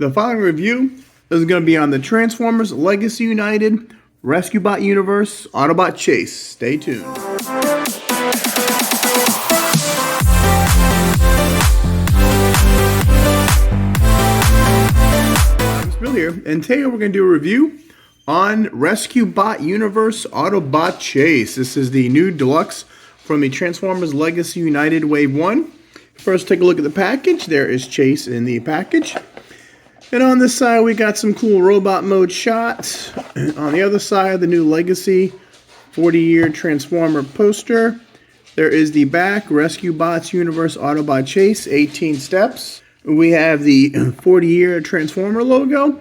The following review is going to be on the Transformers Legacy United Rescue Bot Universe Autobot Chase. Stay tuned. Rodimusbill here, and today we're going to do a review on Rescue Bot Universe Autobot Chase. This is the new Deluxe from the Transformers Legacy United Wave 1. First, take a look at the package. There is Chase in the package. And on this side, we got some cool robot mode shots. On the other side, the new Legacy 40-year Transformer poster. There is the back, Rescue Bots Universe Autobot Chase, 18 steps. We have the 40-year Transformer logo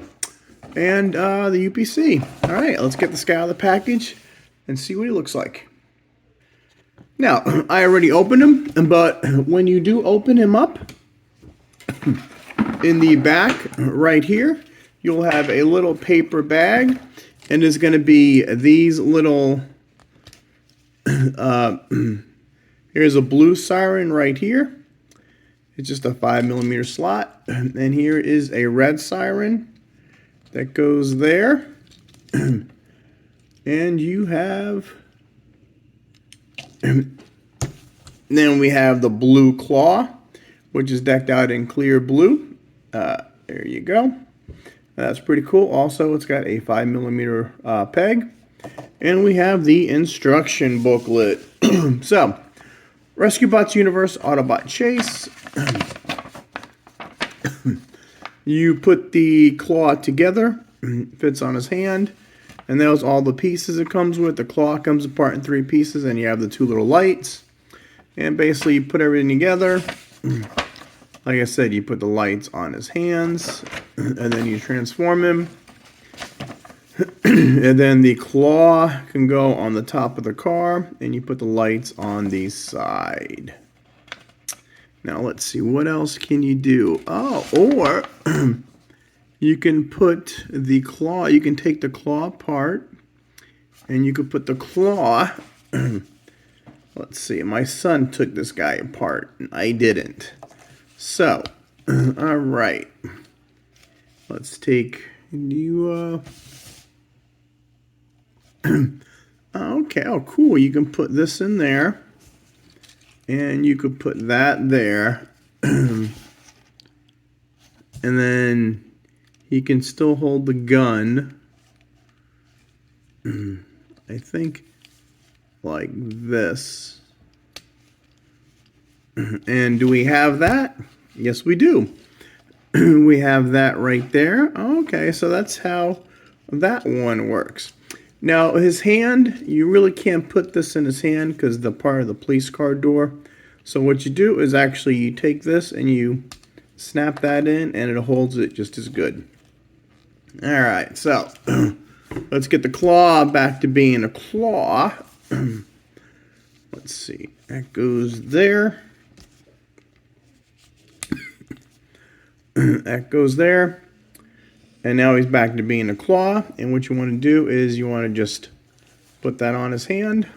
and the UPC. All right, let's get this guy out of the package and see what he looks like. Now, I already opened him, but when you do open him up, in the back, right here, you'll have a little paper bag, and there's going to be these little, here's a blue siren right here. It's just a 5mm slot, and here is a red siren that goes there, and you have, then we have the blue claw, which is decked out in clear blue. There you go. That's pretty cool. Also, it's got a 5mm peg. And we have the instruction booklet. So, Rescue Bots Universe Autobot Chase. You put the claw together. Fits on his hand. And those all the pieces it comes with. The claw comes apart in 3 pieces. And you have the 2 little lights. And basically, you put everything together. Like I said, you put the lights on his hands, and then you transform him. And then the claw can go on the top of the car, and you put the lights on the side. Now, let's see, what else can you do? Oh, or you can put the claw, you can take the claw apart, and you could put the claw, let's see, my son took this guy apart, and I didn't. So, all right, let's take you, okay, oh, cool, you can put this in there, and you could put that there, and then he can still hold the gun, I think, like this. And do we have that? Yes, we do. We have that right there. Okay, so that's how that one works. Now, his hand, you really can't put this in his hand because the part of the police car door. So what you do is actually you take this and you snap that in and it holds it just as good. All right, so let's get the claw back to being a claw. Let's see, that goes there. That goes there, and now he's back to being a claw. And what you want to do is you want to just put that on his hand,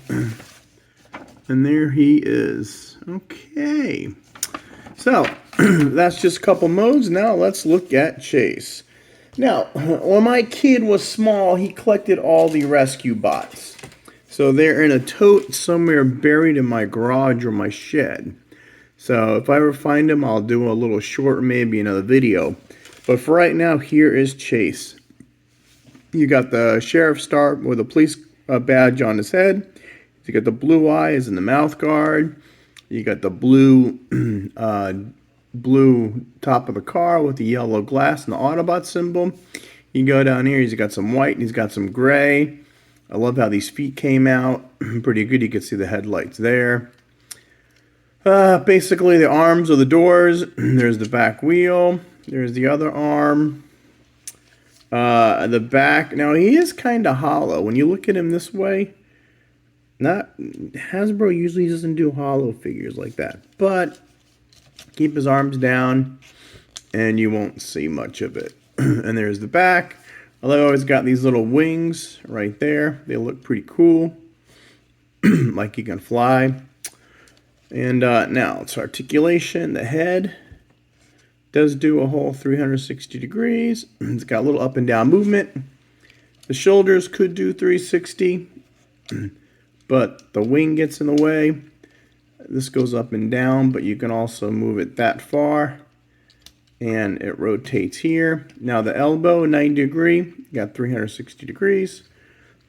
and there he is. Okay, so that's just a couple modes. Now let's look at Chase. Now, when my kid was small, he collected all the rescue bots, so they're in a tote somewhere buried in my garage or my shed. So if I ever find him, I'll do a little short, maybe another video. But for right now, here is Chase. You got the sheriff's star with a police badge on his head. You got the blue eyes and the mouth guard. You got the blue blue top of the car with the yellow glass and the Autobot symbol. You go down here, he's got some white and he's got some gray. I love how these feet came out. Pretty good. You can see the headlights there. Basically, the arms are the doors. There's the back wheel. There's the other arm. The back. Now, he is kind of hollow. When you look at him this way, Hasbro usually doesn't do hollow figures like that. But keep his arms down, and you won't see much of it. And there's the back. I love how he's got these little wings right there. They look pretty cool. Like he can fly. And now it's articulation, the head, does do a whole 360 degrees. It's got a little up and down movement. The shoulders could do 360, but the wing gets in the way. This goes up and down, but you can also move it that far, and it rotates here. Now the elbow, 90 degree, got 360 degrees.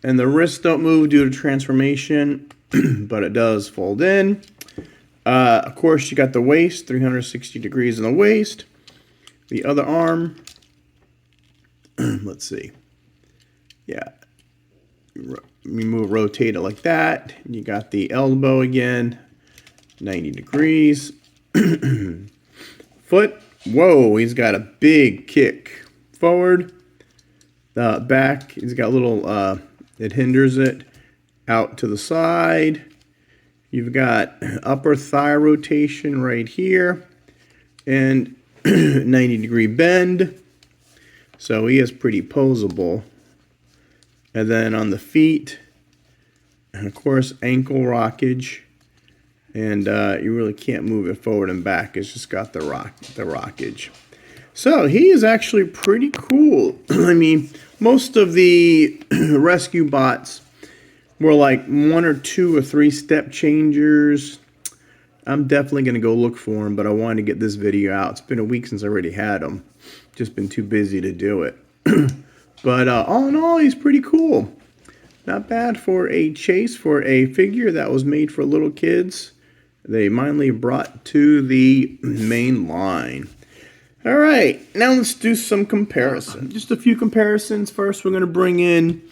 And the wrists don't move due to transformation, but it does fold in. Of course, you got the waist, 360 degrees in the waist. The other arm, let's see. Yeah, rotate it like that. You got the elbow again, 90 degrees. Foot, whoa, he's got a big kick forward. The back, he's got a little, it hinders it out to the side. You've got upper thigh rotation right here and 90 degree bend. So he is pretty posable. And then on the feet, and of course, ankle rockage. And you really can't move it forward and back. It's just got the rockage. So he is actually pretty cool. I mean, most of the rescue bots were like 1 or 2 or 3 step changers. I'm definitely going to go look for them, but I wanted to get this video out. It's been a week since I already had them. Just been too busy to do it. But all in all, he's pretty cool. Not bad for a chase for a figure that was made for little kids. They finally brought to the main line. All right, now let's do some comparisons. Just a few comparisons. First, we're going to bring in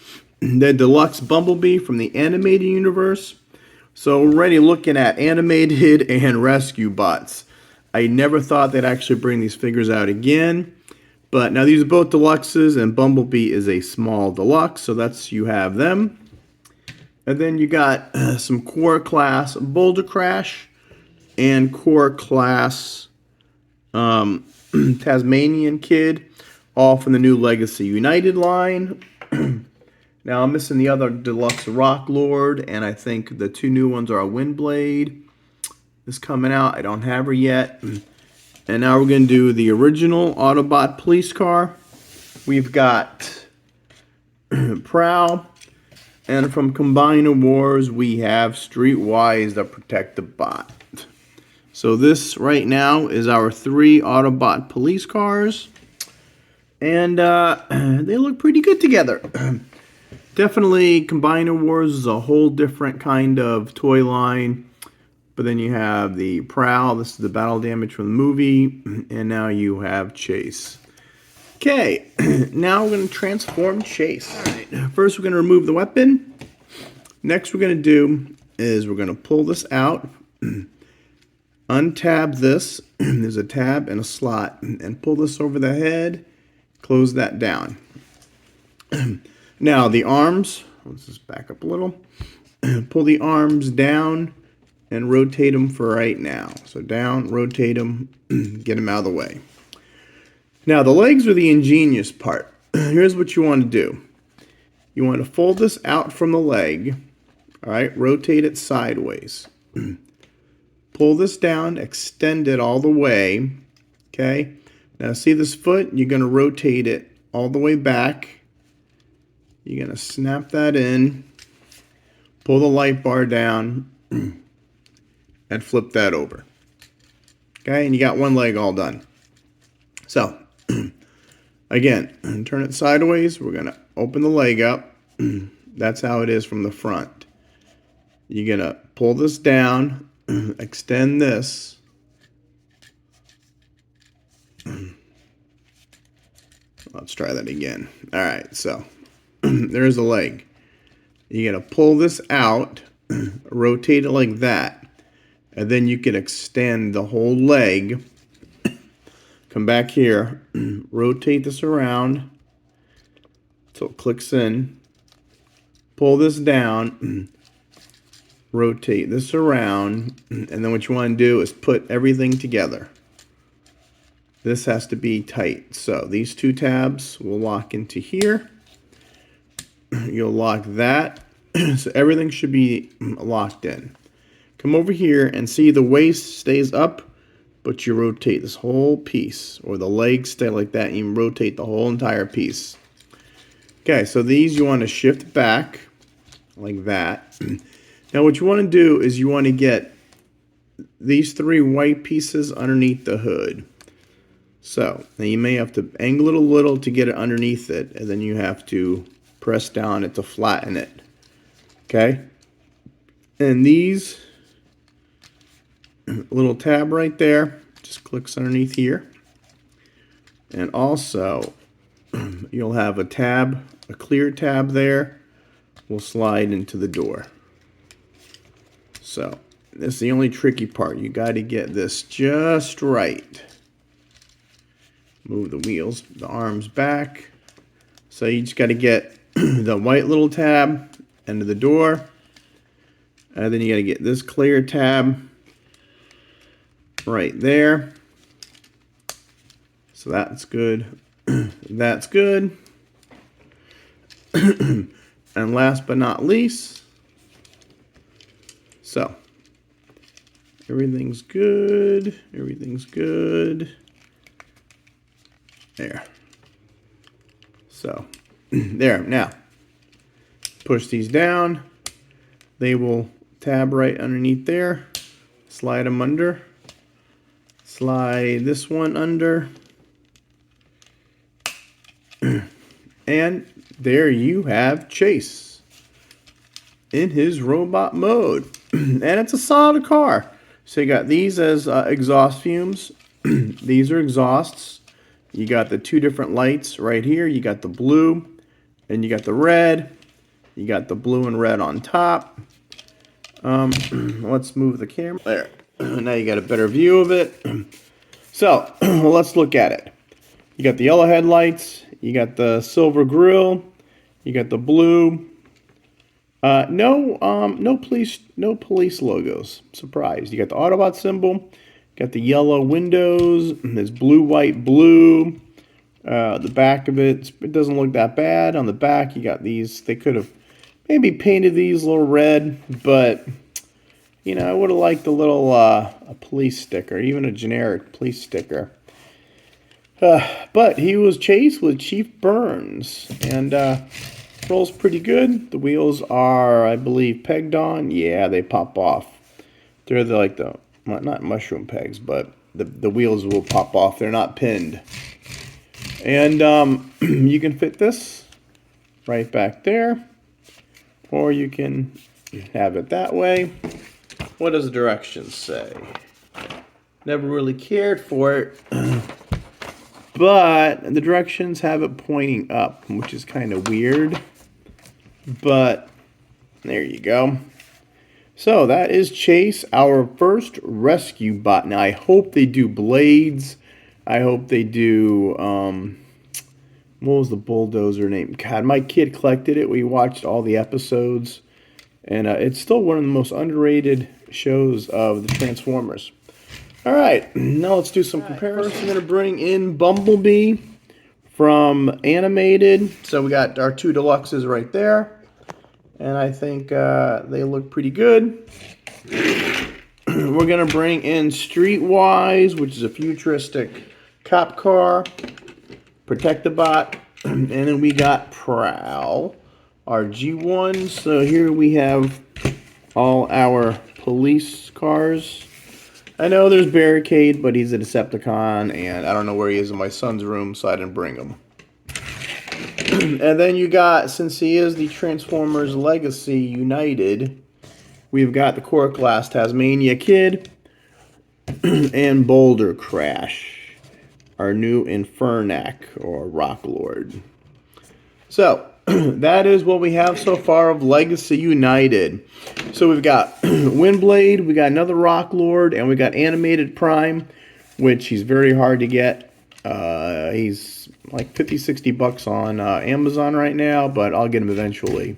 the Deluxe Bumblebee from the animated universe. So we're already looking at animated and rescue bots. I never thought they'd actually bring these figures out again. But now these are both Deluxes, and Bumblebee is a small Deluxe, so that's, you have them. And then you got some core class Boulder Crash and core class Tasmanian Kid, all from the new Legacy United line. Now I'm missing the other Deluxe Rock Lord, and I think the 2 new ones are a Windblade. Is coming out. I don't have her yet. And now we're going to do the original Autobot police car. We've got Prowl. And from Combiner Wars, we have Streetwise, the Protective Bot. So this right now is our 3 Autobot police cars. And they look pretty good together. Definitely Combiner Wars is a whole different kind of toy line. But then you have the Prowl. This is the battle damage from the movie. And now you have Chase. Okay, now we're going to transform Chase. All right, first we're going to remove the weapon. Next we're going to do is we're going to pull this out. Untab this. There's a tab and a slot. And pull this over the head. Close that down. Now the arms. Let's just back up a little. Pull the arms down and rotate them for right now. So down, rotate them, get them out of the way. Now the legs are the ingenious part. Here's what you want to do. You want to fold this out from the leg. All right, rotate it sideways. Pull this down, extend it all the way. Okay, now see this foot? You're going to rotate it all the way back. You're going to snap that in, pull the light bar down, and flip that over. Okay, and you got one leg all done. So, again, turn it sideways. We're going to open the leg up. That's how it is from the front. You're going to pull this down, extend this. Let's try that again. All right, so there's the leg. You're going to pull this out, rotate it like that. And then you can extend the whole leg. Come back here, rotate this around so it clicks in. Pull this down, rotate this around, and then what you want to do is put everything together. This has to be tight. So these 2 tabs will lock into here. You'll lock that. So everything should be locked in. Come over here and see the waist stays up but you rotate this whole piece, or the legs stay like that, and you rotate the whole entire piece. Okay, so these you want to shift back like that. Now what you want to do is you want to get these 3 white pieces underneath the hood. So now you may have to angle it a little to get it underneath it, and then you have to press down it to flatten it. Okay? And these little tab right there just clicks underneath here. And also you'll have a tab, a clear tab there, will slide into the door. So this is the only tricky part. You got to get this just right. Move the wheels, the arms back. So you just got to get the white little tab into the door. And then you got to get this clear tab right there. So that's good. That's good. And last but not least, so everything's good. Everything's good. There. So there. Now push these down. They will tab right underneath there. Slide them under. Slide this one under. And there you have Chase in his robot mode. And it's a solid car. So you got these as exhaust fumes. These are exhausts. You got the 2 different lights right here. You got the blue and you got the red. You got the blue and red on top. Let's move the camera. There. Now you got a better view of it. So let's look at it. You got the yellow headlights. You got the silver grille. You got the blue. No police logos. Surprise. You got the Autobot symbol. Got the yellow windows. There's blue, white, blue. The back of it doesn't look that bad. On the back, you got these. They could have maybe painted these a little red, but you know, I would have liked a little a police sticker, even a generic police sticker. But he was chased with Chief Burns, and rolls pretty good. The wheels are, I believe, pegged on. Yeah, they pop off. They're like the, not mushroom pegs, but the wheels will pop off. They're not pinned. And you can fit this right back there, or you can have it that way. What does the directions say? Never really cared for it. But the directions have it pointing up, which is kind of weird. But there you go. So that is Chase, our first rescue bot. Now I hope they do blades. I hope they do, what was the bulldozer name? God, my kid collected it. We watched all the episodes. And it's still one of the most underrated shows of the Transformers. All right, now let's do some comparisons. We're going to bring in Bumblebee from Animated. So we got our 2 Deluxes right there. And I think they look pretty good. We're going to bring in Streetwise, which is a futuristic cop car. Protectabot. And then we got Prowl, our G1. So here we have all our police cars. I know there's Barricade, but he's a Decepticon, and I don't know where he is in my son's room, so I didn't bring him. And then you got, since he is the Transformers Legacy United, we've got the Core Class Tasmania Kid and Boulder Crash, our new Infernac, or Rock Lord. So, that is what we have so far of Legacy United. So we've got Windblade, we got another Rock Lord, and we got Animated Prime, which he's very hard to get. He's like 50-60 bucks on Amazon right now, but I'll get him eventually.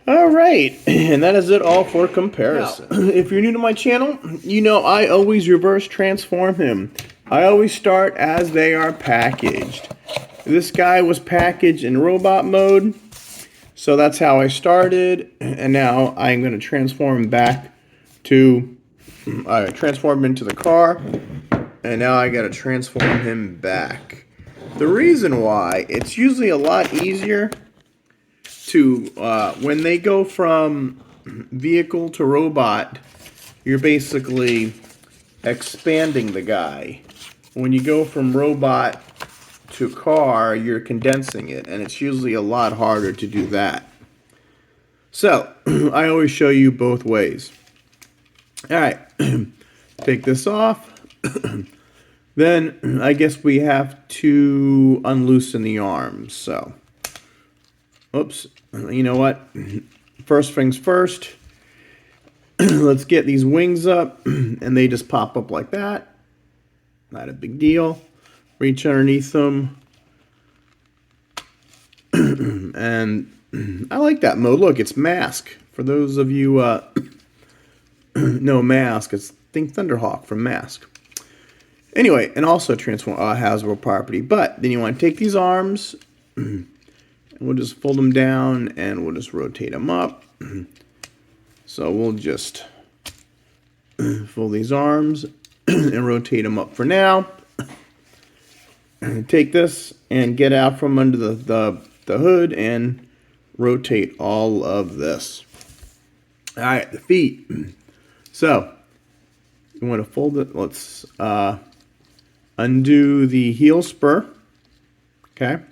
All right, and that is it all for comparison. Now, if you're new to my channel, you know I always reverse transform him. I always start as they are packaged. This guy was packaged in robot mode, so that's how I started, and now I'm going to transform him back to I transformed him into the car, and now I gotta transform him back. The reason why, it's usually a lot easier to, when they go from vehicle to robot, you're basically expanding the guy. When you go from robot to car, you're condensing it, and it's usually a lot harder to do that. So, I always show you both ways. Alright, take this off. Then, I guess we have to unloosen the arms, so. Oops, you know what? First things first. Let's get these wings up, and they just pop up like that. Not a big deal. Reach underneath them. And I like that mode. Look, it's mask. For those of you know mask, it's Think Thunderhawk from Mask. Anyway, and also transform Hasbro property. But then you want to take these arms, and we'll just fold them down, and we'll just rotate them up. So we'll just fold these arms and rotate them up for now. Take this and get out from under the hood and rotate all of this. All right, the feet. So you want to fold it. Let's undo the heel spur. Okay.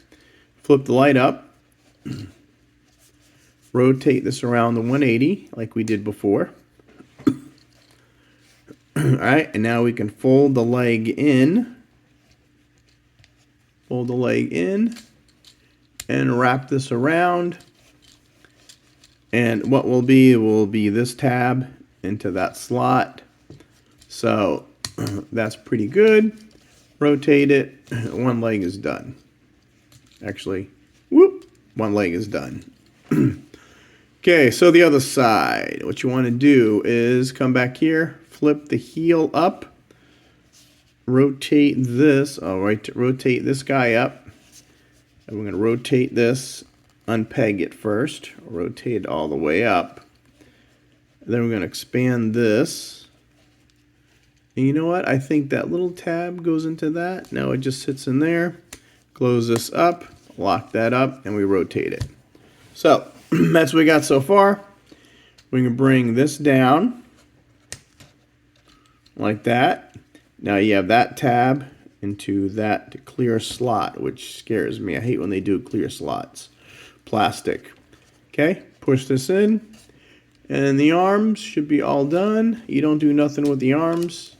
Flip the light up. Rotate this around the 180 like we did before. Alright, and now we can fold the leg in. Fold the leg in. And wrap this around. And what will be this tab into that slot. So that's pretty good. Rotate it. One leg is done. Actually, whoop, one leg is done. Okay, so the other side. What you want to do is come back here, flip the heel up, rotate this. All right, rotate this guy up. And we're going to rotate this, unpeg it first, rotate it all the way up. And then we're going to expand this. And you know what? I think that little tab goes into that. No, it just sits in there. Close this up, lock that up, and we rotate it. So that's what we got so far. We can bring this down like that. Now you have that tab into that clear slot, which scares me. I hate when they do clear slots. Plastic. Okay, push this in. And the arms should be all done. You don't do nothing with the arms.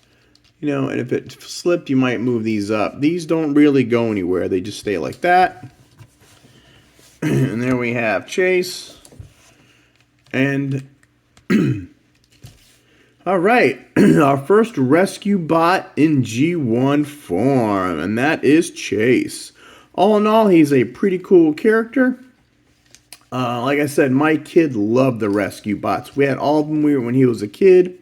You know, and if it slipped, you might move these up. These don't really go anywhere. They just stay like that. And there we have Chase. And all right, our first rescue bot in G1 form, and that is Chase. All in all, he's a pretty cool character. Like I said, my kid loved the rescue bots. We had all of them when he was a kid.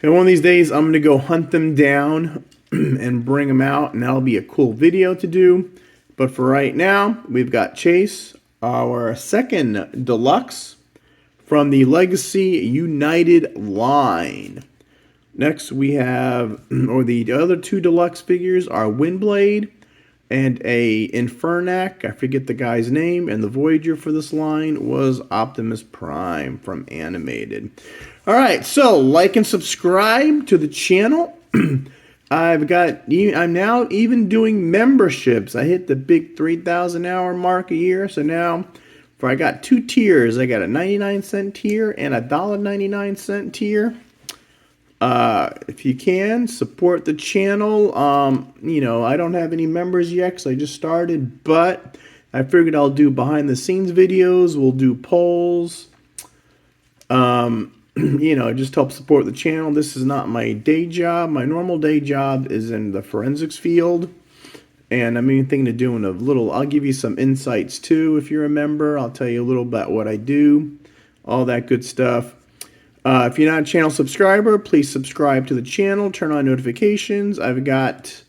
And one of these days, I'm going to go hunt them down and bring them out, and that'll be a cool video to do. But for right now, we've got Chase, our second Deluxe from the Legacy United line. Next, we have, or the other two Deluxe figures are Windblade and a Infernac. I forget the guy's name. And the Voyager for this line was Optimus Prime from Animated. All right, so like and subscribe to the channel. I'm now even doing memberships. I hit the big 3,000 hour mark a year. So now, I got two tiers. I got a 99-cent tier and a $1.99 tier. If you can, support the channel. You know, I don't have any members yet because I just started, but I figured I'll do behind the scenes videos. We'll do polls. You know, just help support the channel. This is not my day job. My normal day job is in the forensics field. And I'm even thinking of doing a little, I'll give you some insights too if you're a member. I'll tell you a little about what I do. All that good stuff. If you're not a channel subscriber, please subscribe to the channel. Turn on notifications. I've got,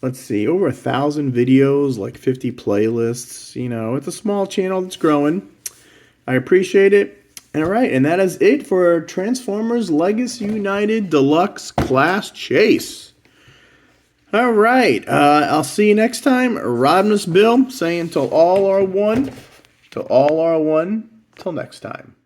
let's see, over 1,000 videos, like 50 playlists. You know, it's a small channel that's growing. I appreciate it. All right, and that is it for Transformers Legacy United Deluxe Class Chase. All right, I'll see you next time. Rodimusbill saying till all are one, till all are one, till next time.